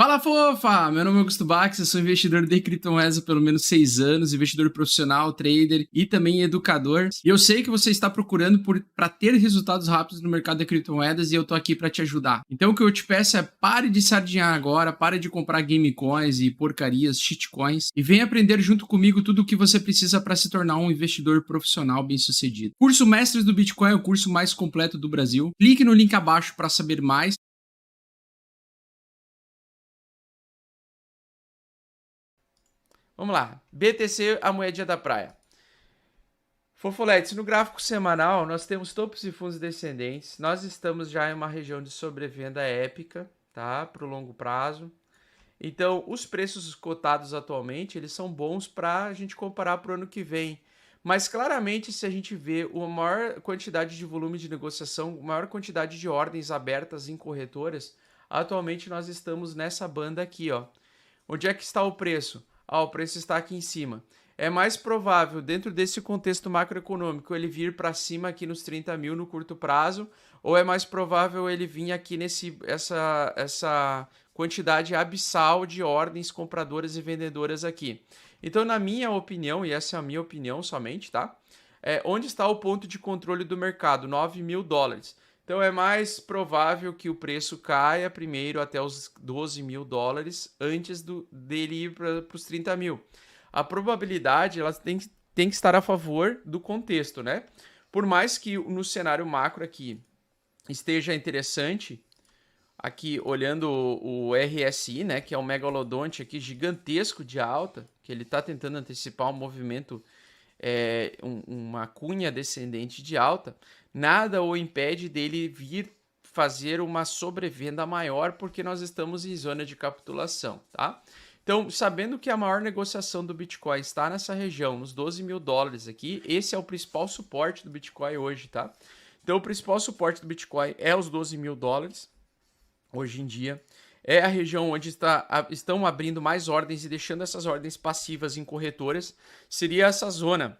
Fala, fofa! Meu nome é Augusto Bax, eu sou investidor de criptomoedas há pelo menos 6 anos, investidor profissional, trader e também educador. E eu sei que você está procurando para ter resultados rápidos no mercado de criptomoedas e eu tô aqui para te ajudar. Então o que eu te peço é pare de sardinhar agora, pare de comprar game coins e porcarias, shitcoins e venha aprender junto comigo tudo o que você precisa para se tornar um investidor profissional bem-sucedido. Curso Mestres do Bitcoin é o curso mais completo do Brasil. Clique no link abaixo para saber mais. Vamos lá. BTC, a moedinha da praia. Fofoletes, no gráfico semanal, nós temos topos e fundos descendentes. Nós estamos já em uma região de sobrevenda épica, tá? Para o longo prazo. Então, os preços cotados atualmente, eles são bons para a gente comparar para o ano que vem. Mas, claramente, se a gente vê uma maior quantidade de volume de negociação, maior quantidade de ordens abertas em corretoras, atualmente nós estamos nessa banda aqui, ó. Onde é que está o preço? O preço está aqui em cima. É mais provável, dentro desse contexto macroeconômico, ele vir para cima aqui nos 30 mil no curto prazo, ou é mais provável ele vir aqui essa quantidade abissal de ordens compradoras e vendedoras aqui? Então, na minha opinião, e essa é a minha opinião somente, tá? Onde está o ponto de controle do mercado? 9 mil dólares. Então é mais provável que o preço caia primeiro até os 12 mil dólares antes dele ir para os 30 mil. A probabilidade ela tem que estar a favor do contexto, né? Por mais que no cenário macro aqui esteja interessante, aqui olhando o RSI, né, que é um megalodonte aqui gigantesco de alta, que ele está tentando antecipar um movimento, uma cunha descendente de alta, nada o impede dele vir fazer uma sobrevenda maior, porque nós estamos em zona de capitulação, tá? Então, sabendo que a maior negociação do Bitcoin está nessa região, nos 12 mil dólares aqui, esse é o principal suporte do Bitcoin hoje, tá? Então, o principal suporte do Bitcoin é os 12 mil dólares, hoje em dia. É a região onde estão abrindo mais ordens e deixando essas ordens passivas em corretoras. Seria essa zona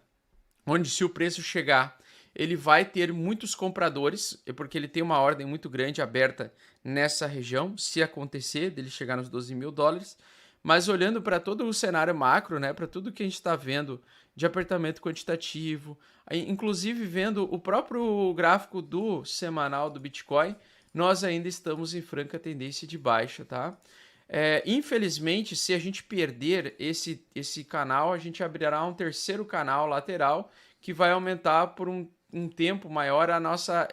onde, se o preço chegar, ele vai ter muitos compradores, porque ele tem uma ordem muito grande aberta nessa região, se acontecer dele chegar nos 12 mil dólares. Mas olhando para todo o cenário macro, né, para tudo que a gente está vendo de apertamento quantitativo, inclusive vendo o próprio gráfico do semanal do Bitcoin, nós ainda estamos em franca tendência de baixa, tá? Infelizmente, se a gente perder esse canal, a gente abrirá um terceiro canal lateral que vai aumentar por um tempo maior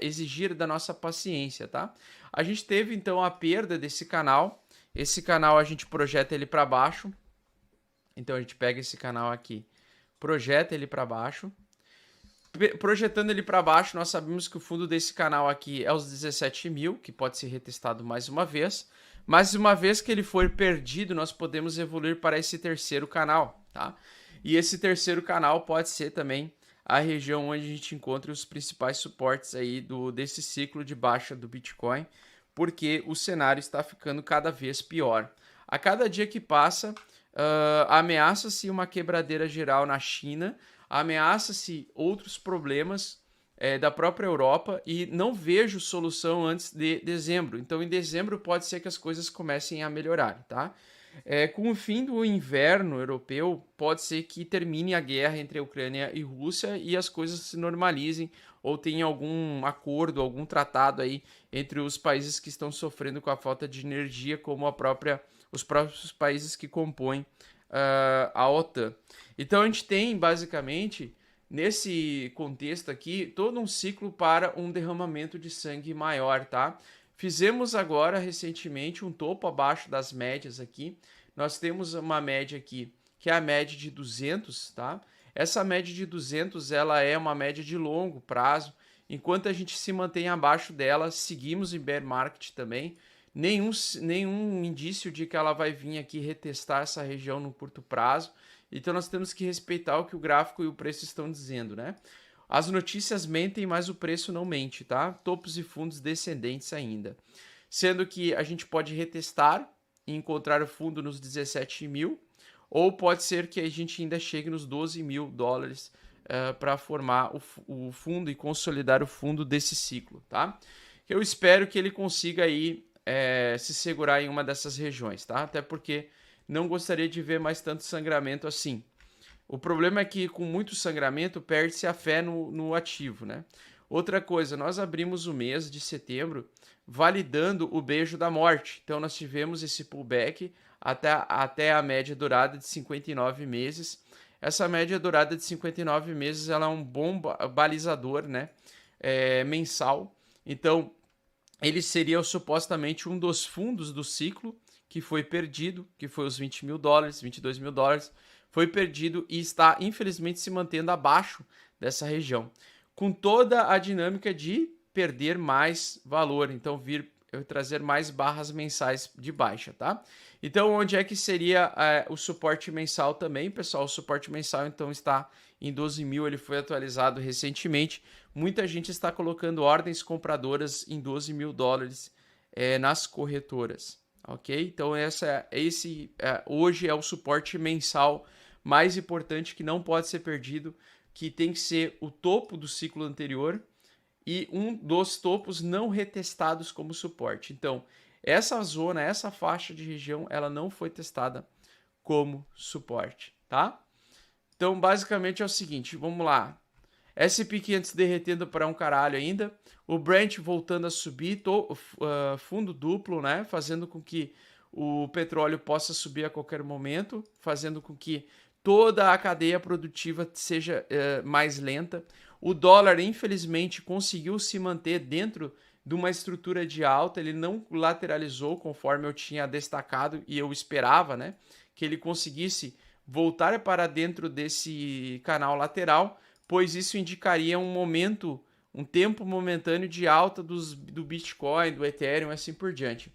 exigir da nossa paciência, tá? A gente teve então a perda desse canal. Esse canal a gente projeta ele para baixo. Então a gente pega esse canal aqui, projeta ele para baixo. Projetando ele para baixo, nós sabemos que o fundo desse canal aqui é os 17 mil, que pode ser retestado mais uma vez. Mas uma vez que ele for perdido, nós podemos evoluir para esse terceiro canal, tá? E esse terceiro canal pode ser também a região onde a gente encontra os principais suportes aí desse ciclo de baixa do Bitcoin, porque o cenário está ficando cada vez pior. A cada dia que passa, ameaça-se uma quebradeira geral na China, ameaça-se outros problemas da própria Europa e não vejo solução antes de dezembro. Então, em dezembro pode ser que as coisas comecem a melhorar, tá? Com o fim do inverno europeu, pode ser que termine a guerra entre a Ucrânia e Rússia e as coisas se normalizem ou tenha algum acordo, algum tratado aí entre os países que estão sofrendo com a falta de energia, como os próprios países que compõem a OTAN. Então a gente tem basicamente nesse contexto aqui todo um ciclo para um derramamento de sangue maior, tá? Fizemos agora recentemente um topo abaixo das médias aqui. Nós temos uma média aqui que é a média de 200, tá? Essa média de 200 ela é uma média de longo prazo. Enquanto a gente se mantém abaixo dela, seguimos em bear market também. Nenhum indício de que ela vai vir aqui retestar essa região no curto prazo. Então nós temos que respeitar o que o gráfico e o preço estão dizendo, né? As notícias mentem, mas o preço não mente, tá? Topos e fundos descendentes ainda. Sendo que a gente pode retestar e encontrar o fundo nos 17 mil, ou pode ser que a gente ainda chegue nos 12 mil dólares para formar o fundo e consolidar o fundo desse ciclo, tá? Eu espero que ele consiga aí se segurar em uma dessas regiões, tá? Até porque não gostaria de ver mais tanto sangramento assim. O problema é que com muito sangramento perde-se a fé no ativo, né? Outra coisa, nós abrimos o mês de setembro validando o beijo da morte. Então nós tivemos esse pullback até a média durada de 59 meses. Essa média durada de 59 meses ela é um bom balizador, né? Mensal. Então ele seria supostamente um dos fundos do ciclo que foi perdido, que foi os 20 mil dólares, 22 mil dólares, foi perdido e está, infelizmente, se mantendo abaixo dessa região, com toda a dinâmica de perder mais valor, então trazer mais barras mensais de baixa, tá? Então, onde é que seria o suporte mensal também, pessoal? O suporte mensal, então, está em 12 mil, ele foi atualizado recentemente. Muita gente está colocando ordens compradoras em 12 mil dólares nas corretoras, ok? Então, hoje é o suporte mensal mais importante que não pode ser perdido, que tem que ser o topo do ciclo anterior e um dos topos não retestados como suporte. Então, essa zona, essa faixa de região, ela não foi testada como suporte, tá? Então, basicamente é o seguinte, vamos lá. S&P 500 derretendo para um caralho ainda, o Brent voltando a subir, fundo duplo, né? Fazendo com que o petróleo possa subir a qualquer momento, fazendo com que toda a cadeia produtiva seja mais lenta. O dólar, infelizmente, conseguiu se manter dentro de uma estrutura de alta, ele não lateralizou conforme eu tinha destacado e eu esperava, né? Que ele conseguisse voltar para dentro desse canal lateral, pois isso indicaria um tempo momentâneo de alta do Bitcoin, do Ethereum e assim por diante.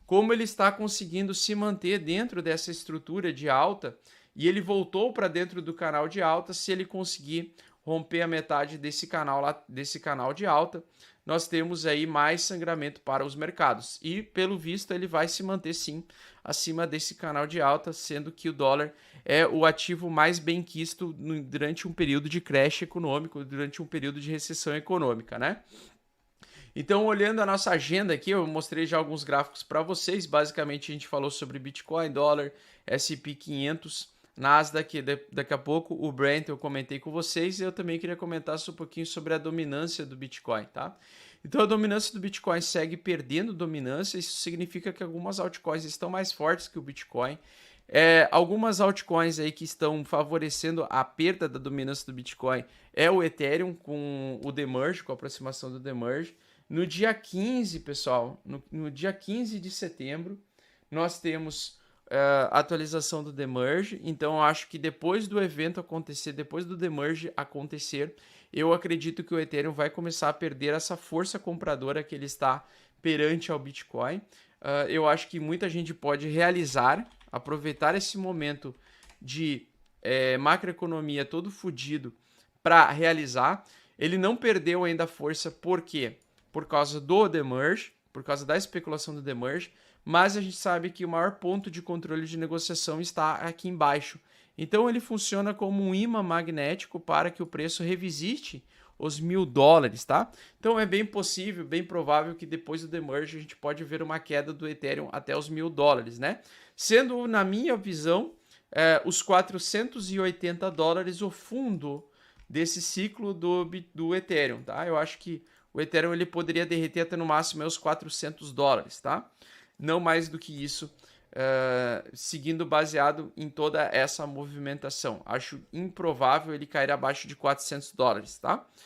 Como ele está conseguindo se manter dentro dessa estrutura de alta e ele voltou para dentro do canal de alta, se ele conseguir romper a metade desse canal de alta, nós temos aí mais sangramento para os mercados. E, pelo visto, ele vai se manter, sim, acima desse canal de alta, sendo que o dólar é o ativo mais benquisto durante um período de crash econômico, durante um período de recessão econômica, né? Então, olhando a nossa agenda aqui, eu mostrei já alguns gráficos para vocês. Basicamente, a gente falou sobre Bitcoin, dólar, S&P 500, Nasdaq, daqui a pouco o Brent eu comentei com vocês, e eu também queria comentar um pouquinho sobre a dominância do Bitcoin, tá? Então a dominância do Bitcoin segue perdendo dominância, isso significa que algumas altcoins estão mais fortes que o Bitcoin. Algumas altcoins aí que estão favorecendo a perda da dominância do Bitcoin é o Ethereum com o Demerge, com a aproximação do Demerge. No dia 15, pessoal, no dia 15 de setembro, nós temos a atualização do Demerge. Então, eu acho que depois do evento acontecer, depois do Demerge acontecer, eu acredito que o Ethereum vai começar a perder essa força compradora que ele está perante ao Bitcoin. Eu acho que muita gente pode aproveitar esse momento de macroeconomia todo fodido para realizar. Ele não perdeu ainda força, por quê? Por causa do Demerge, por causa da especulação do Demerge, mas a gente sabe que o maior ponto de controle de negociação está aqui embaixo. Então ele funciona como um imã magnético para que o preço revisite os $1.000, tá? Então é bem possível, bem provável que depois do Demerge a gente pode ver uma queda do Ethereum até os $1.000, né? Sendo, na minha visão, os $480 o fundo desse ciclo do Ethereum, tá? Eu acho que o Ethereum ele poderia derreter até no máximo os $400, tá? Não mais do que isso, seguindo baseado em toda essa movimentação. Acho improvável ele cair abaixo de $400, tá?